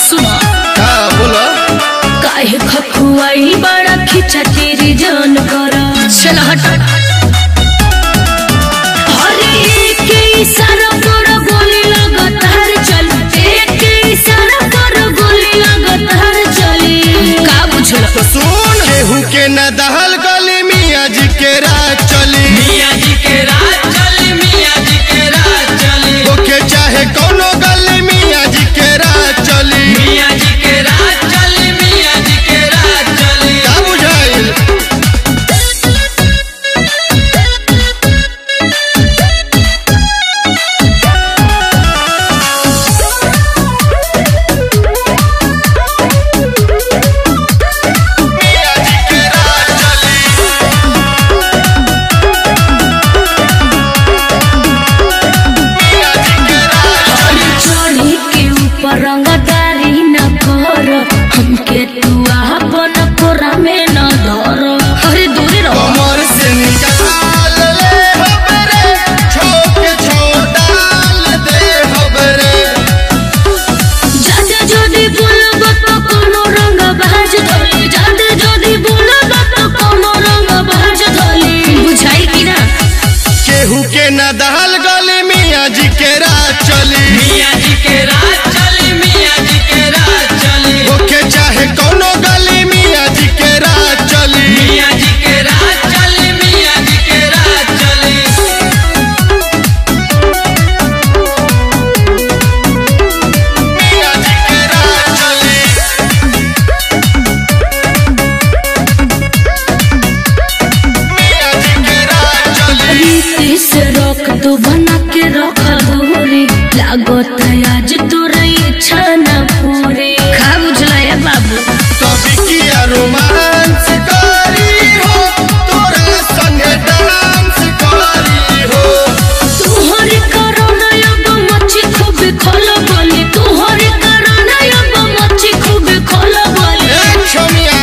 सुना बोलो काहे खखुआई बड़ा खिंचा तेरी जान करा चल हट अरे एक इशारा पर गोली लगातार चल एक इशारा पर गोली लगातार चली का बुझल तो सुन केहू के न दहल गली मियाँ जी के राज चली मियाँ जी के राज चली मियाँ जी के राज चली ओके चाहे कोनो गली मियाँ जी के राज चली मियाँ जी के राज चली मियाँ जी के राज चली का बुझाइल मियाँ जी के राज चली मियाँ जी के राज चली चढ़ी के ऊपर रंगदारी न कर हमके तू अपन कोरा में न धर अरे दूरी रहो कमर से निकाल ले हबरे छोके छोड़ाल दे हबरे जादे जोदी बोलब तो कोनो रंग बाज धोली जादे जोदी बोलब तो कोनो रंग बाज धोली बुझाई कि ना केहू के न दहल गली मियाँ जी के राज चली मियाँ जी के राज चली मियाँ जी के राज चली ओके चाहे कोनो गली मियाँ जी के राज चली मियाँ जी के राज चली मियाँ जी के राज चली मियाँ जी के राज चली मियाँ जी के राज चली रीति से रोक तो बना के रख दूरी लागत आज तोरा इच्छा न पूरी का बुझला है बाबू कभी किया रोमांस करी हो तोरा संगे डांस करी हो तुहरे कारण अब मच्छी खूब खोल बोली तुहरे कारण अब मच्छी खूब खोल बोली ए छोमिया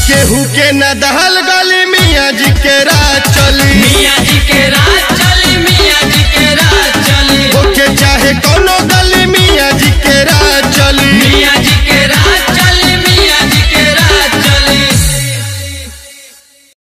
केहू के न दहल